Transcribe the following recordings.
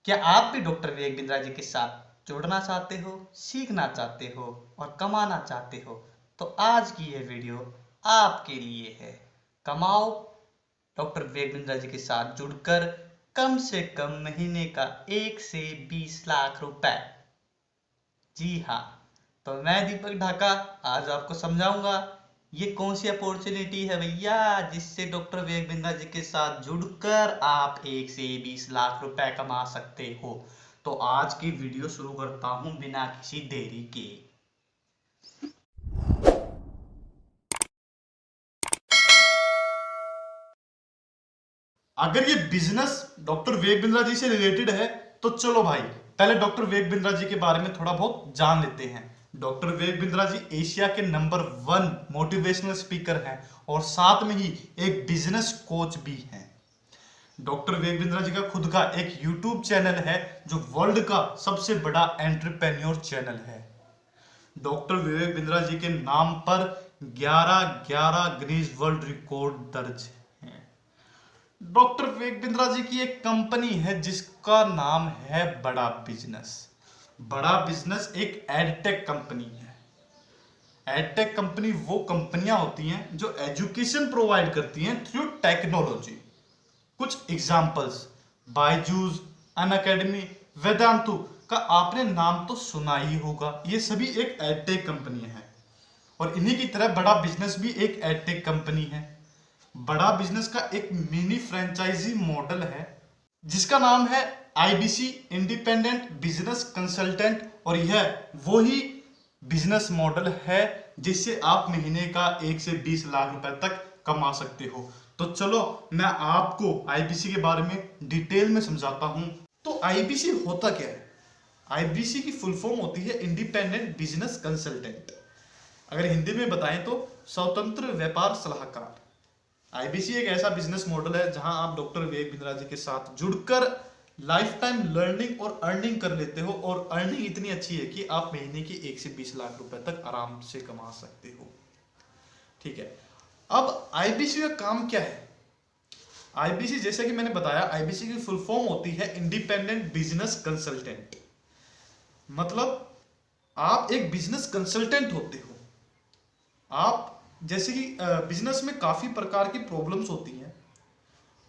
क्या आप भी डॉक्टर विवेक बिंद्रा जी के साथ जुड़ना चाहते हो, सीखना चाहते हो और कमाना चाहते हो? तो आज की ये वीडियो आपके लिए है। कमाओ डॉक्टर विवेक बिंद्रा जी के साथ जुड़कर कम से कम महीने का 1 से 20 लाख रुपए। जी हाँ, तो मैं दीपक ढाका आज आपको समझाऊंगा ये कौन सी अपॉर्चुनिटी है भैया, जिससे डॉक्टर विवेक बिंद्रा जी के साथ जुड़कर आप 1 से 20 लाख रुपए कमा सकते हो। तो आज की वीडियो शुरू करता हूं बिना किसी देरी के। अगर ये बिजनेस डॉक्टर विवेक बिंद्रा जी से रिलेटेड है तो चलो भाई पहले डॉक्टर विवेक बिंद्रा जी के बारे में थोड़ा बहुत जान लेते हैं। डॉक्टर विवेक बिंद्रा जी एशिया के नंबर 1 मोटिवेशनल स्पीकर हैं और साथ में ही एक बिजनेस कोच भी हैं। डॉक्टर विवेक बिंद्रा जी का खुद का एक यूट्यूब चैनल है जो वर्ल्ड का सबसे बड़ा एंटरप्रेन्योर चैनल है। डॉक्टर विवेक बिंद्रा जी के नाम पर 11 गिनीज वर्ल्ड रिकॉर्ड दर्ज हैं। डॉक्टर विवेक बिंद्रा जी की एक कंपनी है जिसका नाम है बड़ा बिजनेस। बड़ा बिजनेस एक एडटेक कंपनी है। एडटेक कंपनी वो कंपनियां होती हैं जो एजुकेशन प्रोवाइड करती हैं थ्रू टेक्नोलॉजी। कुछ एग्जांपल्स, बायजूस, अनअकैडमी, वेदांतु का आपने नाम तो सुना ही होगा। ये सभी एक एडटेक कंपनी है और इन्हीं की तरह बड़ा बिजनेस भी एक एडटेक कंपनी है। बड़ा बिजनेस का एक मिनी फ्रेंचाइजी मॉडल है जिसका नाम है आईबीसी इंडिपेंडेंट बिजनेस कंसल्टेंट और यह वही बिजनेस मॉडल है जिससे आप महीने का 1 से 20 लाख रुपए तक कमा सकते हो। तो चलो मैं आपको आईबीसी के बारे में डिटेल में समझाता हूं। तो आईबीसी होता क्या है? आईबीसी की फुल फॉर्म होती है इंडिपेंडेंट बिजनेस कंसल्टेंट। अगर हिंदी में बताएं तो स्वतंत्र व्यापार सलाहकार। आईबीसी एक ऐसा बिजनेस मॉडल है जहां आप डॉक्टर विवेक बिंद्रा जी के साथ जुड़कर लाइफ टाइम लर्निंग और अर्निंग कर लेते हो और अर्निंग इतनी अच्छी है कि आप महीने की 1 से 20 लाख रुपए तक आराम से कमा सकते हो। ठीक है, अब आईबीसी का काम क्या है? आईबीसी जैसे कि मैंने बताया, आईबीसी की फुल फॉर्म होती है इंडिपेंडेंट बिजनेस कंसल्टेंट। मतलब आप एक बिजनेस कंसल्टेंट होते हो। आप जैसे कि बिजनेस में काफी प्रकार की प्रॉब्लम्स होती हैं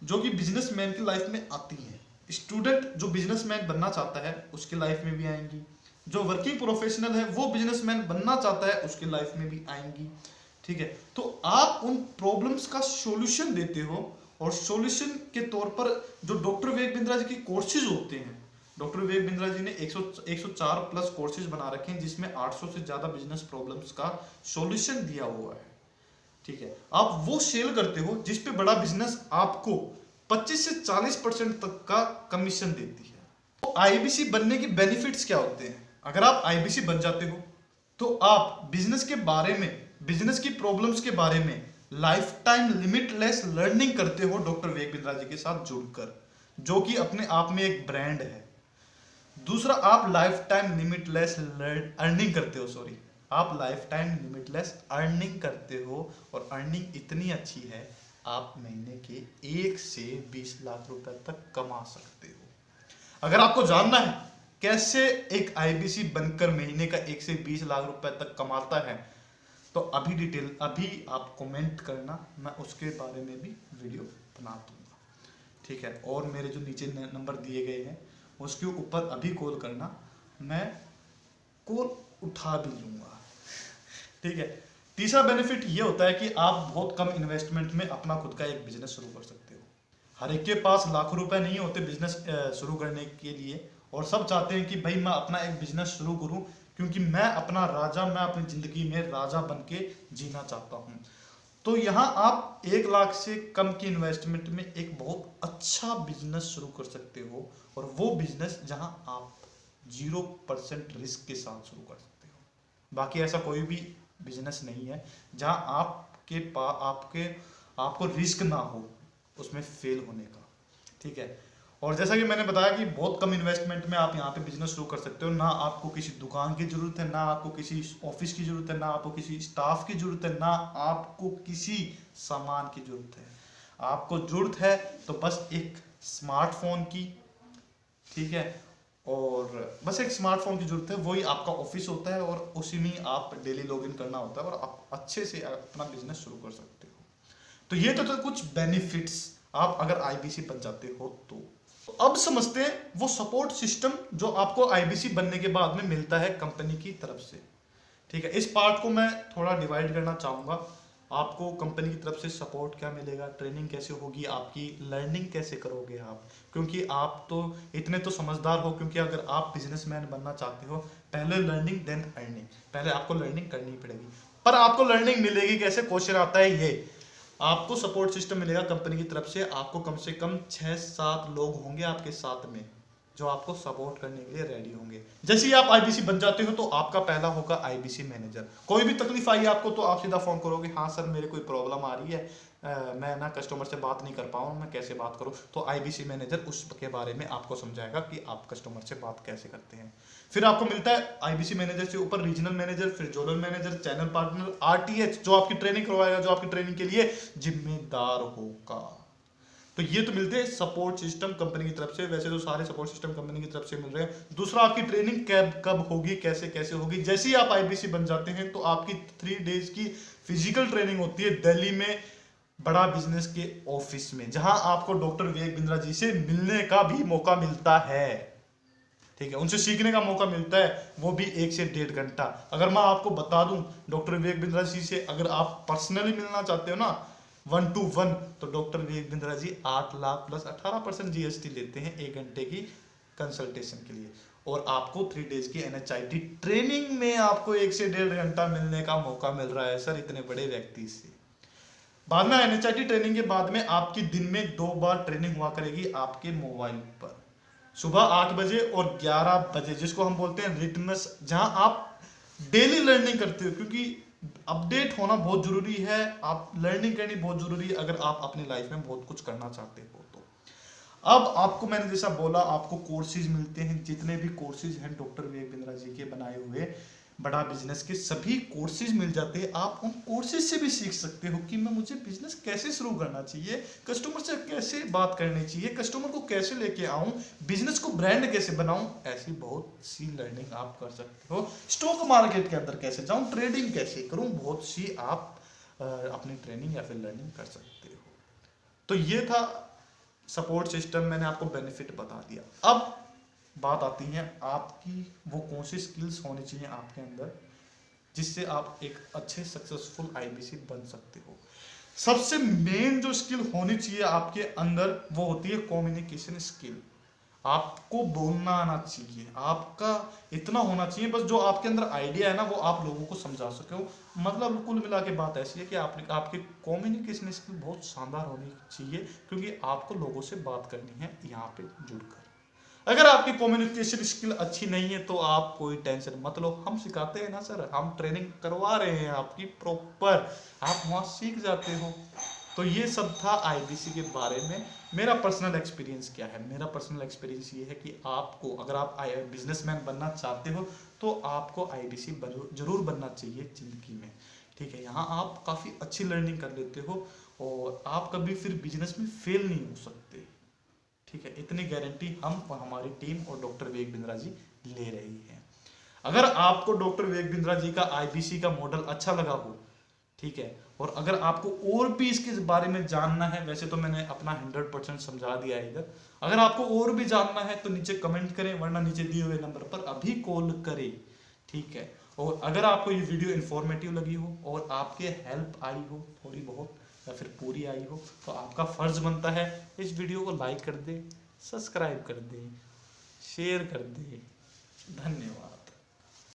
जो कि बिजनेसमैन की लाइफ में आती हैं। स्टूडेंट जो बिजनेसमैन बनना चाहता है उसकी लाइफ में भी आएंगी, जो वर्किंग प्रोफेशनल है वो बिजनेसमैन बनना चाहता है उसकी लाइफ में भी आएंगी। ठीक है, तो आप उन प्रॉब्लम्स का सॉल्यूशन देते हो और सॉल्यूशन के तौर पर जो डॉक्टर विवेक बिंद्रा जी की कोर्सेज होते हैं, डॉक्टर विवेक बिंद्रा जी ने 104 प्लस कोर्सेज बना रखे हैं जिसमें 800 से ज्यादा बिजनेस प्रॉब्लम्स का सॉल्यूशन दिया हुआ है। ठीक है, आप वो सेल करते हो जिस पे बड़ा बिजनेस आपको 25 से 40% तक का कमीशन देती है। तो आईबीसी बनने के बेनिफिट्स क्या होते हैं? अगर आप आईबीसी बन जाते हो तो आप बिजनेस के बारे में, बिजनेस की प्रॉब्लम्स के बारे में लाइफ टाइम लिमिटलेस लर्निंग करते हो डॉक्टर विवेक बिंद्रा जी के साथ जुड़कर, जो कि अपने आप में एक ब्रांड है। दूसरा, आप लाइफ टाइम लिमिटलेस अर्निंग करते हो। सॉरी, आप लाइफ टाइम लिमिटलेस अर्निंग करते हो और अर्निंग इतनी अच्छी है आप महीने के 1 से 20 लाख रुपए तक कमा सकते हो। अगर आपको जानना है कैसे एक आईबीसी बनकर महीने का 1 से 20 लाख रुपए तक कमाता है तो अभी आप कमेंट करना, मैं उसके बारे में भी वीडियो बना दूंगा। ठीक है, और मेरे जो नीचे नंबर दिए गए हैं उसके ऊपर अभी कॉल करना, मैं कॉल उठा भी लूंगा। ठीक है, तीसरा बेनिफिट ये होता है कि आप बहुत कम इन्वेस्टमेंट में अपना खुद का एक बिजनेस शुरू कर सकते हो। हर एक के पास लाखों रुपए नहीं होते बिजनेस शुरू करने के लिए और सब चाहते हैं कि भाई मैं अपना एक बिजनेस शुरू करूं क्योंकि मैं अपनी जिंदगी में राजा बन के जीना चाहता हूं। तो यहाँ आप 1 लाख से कम की इन्वेस्टमेंट में एक बहुत अच्छा बिजनेस शुरू कर सकते हो और वो बिजनेस जहां आप 0% रिस्क के साथ शुरू कर सकते हो। बाकी ऐसा कोई भी बिजनेस नहीं है जहां आपको रिस्क ना हो उसमें फेल होने का। ठीक है, और जैसा कि मैंने बताया कि बहुत कम इन्वेस्टमेंट में आप यहाँ पे बिजनेस शुरू कर सकते हो। ना आपको किसी दुकान की जरूरत है, ना आपको किसी ऑफिस की जरूरत है, ना आपको किसी स्टाफ की जरूरत है, ना आपको किसी सामान की जरूरत है। आपको जरूरत है तो बस एक स्मार्टफोन की, ठीक है। और बस एक स्मार्टफोन की जरूरत है, वही आपका ऑफिस होता है और उसी में आप डेली लॉगिन करना होता है और आप अच्छे से अपना बिजनेस शुरू कर सकते हो। तो ये तो कुछ बेनिफिट्स आप अगर आईबीसी बन जाते हो तो। अब समझते हैं वो सपोर्ट सिस्टम जो आपको आईबीसी बनने के बाद में मिलता है कंपनी की तरफ से। ठीक है, इस पार्ट को मैं थोड़ा डिवाइड करना चाहूँगा। आपको कंपनी की तरफ से सपोर्ट क्या मिलेगा, ट्रेनिंग कैसे होगी, आपकी लर्निंग कैसे करोगे आप, क्योंकि आप तो इतने तो समझदार हो, क्योंकि अगर आप बिजनेसमैन बनना चाहते हो पहले लर्निंग देन अर्निंग, पहले आपको लर्निंग करनी पड़ेगी। पर आपको लर्निंग मिलेगी कैसे, क्वेश्चन आता है ये। आपको सपोर्ट सिस्टम मिलेगा कंपनी की तरफ से, आपको कम से कम 6-7 लोग होंगे आपके साथ में जो आपको सपोर्ट करने के लिए रेडी होंगे। जैसे ही आप आईबीसी बन जाते हो तो आपका पहला होगा आईबीसी मैनेजर। कोई भी तकलीफ आई आपको तो आप सीधा फोन करोगे, हाँ सर मेरे कोई प्रॉब्लम आ रही है, मैं ना कस्टमर से बात नहीं कर पाऊँ, मैं कैसे बात करूँ, तो आईबीसी मैनेजर उसके बारे में आपको समझाएगा कि आप कस्टमर से बात कैसे करते हैं। फिर आपको मिलता है आईबीसी मैनेजर से ऊपर रीजनल मैनेजर, फिर zonal manager, channel partner, RTH जो आपकी ट्रेनिंग करवाएगा, जो आपकी ट्रेनिंग के लिए जिम्मेदार होगा। तो ये तो मिलते हैं सपोर्ट सिस्टम कंपनी की तरफ से। वैसे तो सारे सपोर्ट सिस्टम कंपनी की तरफ से मिल रहे हैं। दूसरा, आपकी ट्रेनिंग कब होगी, कैसे कैसे होगी। जैसे ही आप आईबीसी बन जाते हैं तो आपकी 3 डेज की फिजिकल ट्रेनिंग होती है दिल्ली में बड़ा बिजनेस के ऑफिस में, जहां आपको डॉक्टर विवेक बिंद्रा जी से मिलने का भी मौका मिलता है। ठीक है, उनसे सीखने का मौका मिलता है, वो भी 1 से 1.5 घंटा। अगर मैं आपको बता दूं डॉक्टर विवेक बिंद्रा जी से अगर आप पर्सनली मिलना चाहते हो ना 1 to 1, तो doctor Vivek Bindra ji 8 lakh plus 18% GST लेते हैं 1 घंटे की कंसल्टेशन के लिए। और आपको 3 डेज की एनएचआईटी ट्रेनिंग में आपको 1 से 1.5 घंटा मिलने का मौका मिल रहा है सर, इतने बड़े व्यक्ति से। बाद में एनएचआईटी ट्रेनिंग के बाद में आपकी दिन में 2 बार ट्रेनिंग हुआ करेगी आपके मोबाइल पर, सुबह 8 बजे और 11 बजे, जिसको हम बोलते हैं रिटनस, जहां आप डेली लर्निंग करते हो, क्योंकि अपडेट होना बहुत जरूरी है, आप लर्निंग करनी बहुत जरूरी है अगर आप अपनी लाइफ में बहुत कुछ करना चाहते हो तो। अब आपको मैंने जैसा बोला आपको कोर्सेज मिलते हैं, जितने भी कोर्सेज हैं डॉक्टर विवेक बिंद्रा जी के बनाए हुए बड़ा बिजनेस के सभी कोर्सेज मिल जाते हैं। आप उन कोर्सेज से भी सीख सकते हो कि मुझे बिजनेस कैसे शुरू करना चाहिए, कस्टमर से कैसे बात करनी चाहिए, कस्टमर को कैसे लेके आऊं, बिजनेस को ब्रांड कैसे बनाऊं। ऐसी बहुत सी लर्निंग आप कर सकते हो। स्टॉक मार्केट के अंदर कैसे जाऊं, ट्रेडिंग कैसे करूं, बहुत सी आप अपनी ट्रेनिंग या फिर लर्निंग कर सकते हो। तो ये था सपोर्ट सिस्टम, मैंने आपको बेनिफिट बता दिया। अब बात आती है आपकी वो कौन सी स्किल्स होनी चाहिए आपके अंदर जिससे आप एक अच्छे सक्सेसफुल आईबीसी बन सकते हो। सबसे मेन जो स्किल होनी चाहिए आपके अंदर वो होती है कम्युनिकेशन स्किल। आपको बोलना आना चाहिए, आपका इतना होना चाहिए बस जो आपके अंदर आइडिया है ना वो आप लोगों को समझा सके। मतलब कुल मिला के बात ऐसी है कि आपकी कम्युनिकेशन स्किल बहुत शानदार होनी चाहिए, क्योंकि आपको लोगों से बात करनी है यहाँ पे जुड़कर। अगर आपकी कम्युनिकेशन स्किल अच्छी नहीं है तो आप कोई टेंशन मत लो, हम सिखाते हैं ना सर, हम ट्रेनिंग करवा रहे हैं आपकी प्रॉपर, आप वहाँ सीख जाते हो। तो ये सब था आईबीसी के बारे में। मेरा पर्सनल एक्सपीरियंस क्या है, मेरा पर्सनल एक्सपीरियंस ये है कि आपको अगर आप बिजनेसमैन बनना चाहते हो तो आपको आईबीसी जरूर बनना चाहिए जिंदगी में। ठीक है, यहाँ आप काफ़ी अच्छी लर्निंग कर लेते हो और आप कभी फिर बिजनेस में फेल नहीं हो सकते। ठीक है, इतनी गारंटी हम और हमारी टीम और डॉक्टर विवेक बिंद्रा जी ले रही है। अगर आपको डॉक्टर विवेक बिंद्रा जी का आईबीसी का मॉडल अच्छा लगा हो, ठीक है, और अगर आपको और भी इसके बारे में जानना है, वैसे तो मैंने अपना 100% समझा दिया है इधर, अगर आपको और भी जानना है तो नीचे कमेंट करें, वरना नीचे दिए हुए नंबर पर अभी कॉल करें। ठीक है, और अगर आपको ये वीडियो इंफॉर्मेटिव लगी हो और आपके हेल्प आई हो थोड़ी बहुत या फिर पूरी आई हो, तो आपका फर्ज बनता है इस वीडियो को लाइक कर दे, सब्सक्राइब कर दे, शेयर कर दे। धन्यवाद।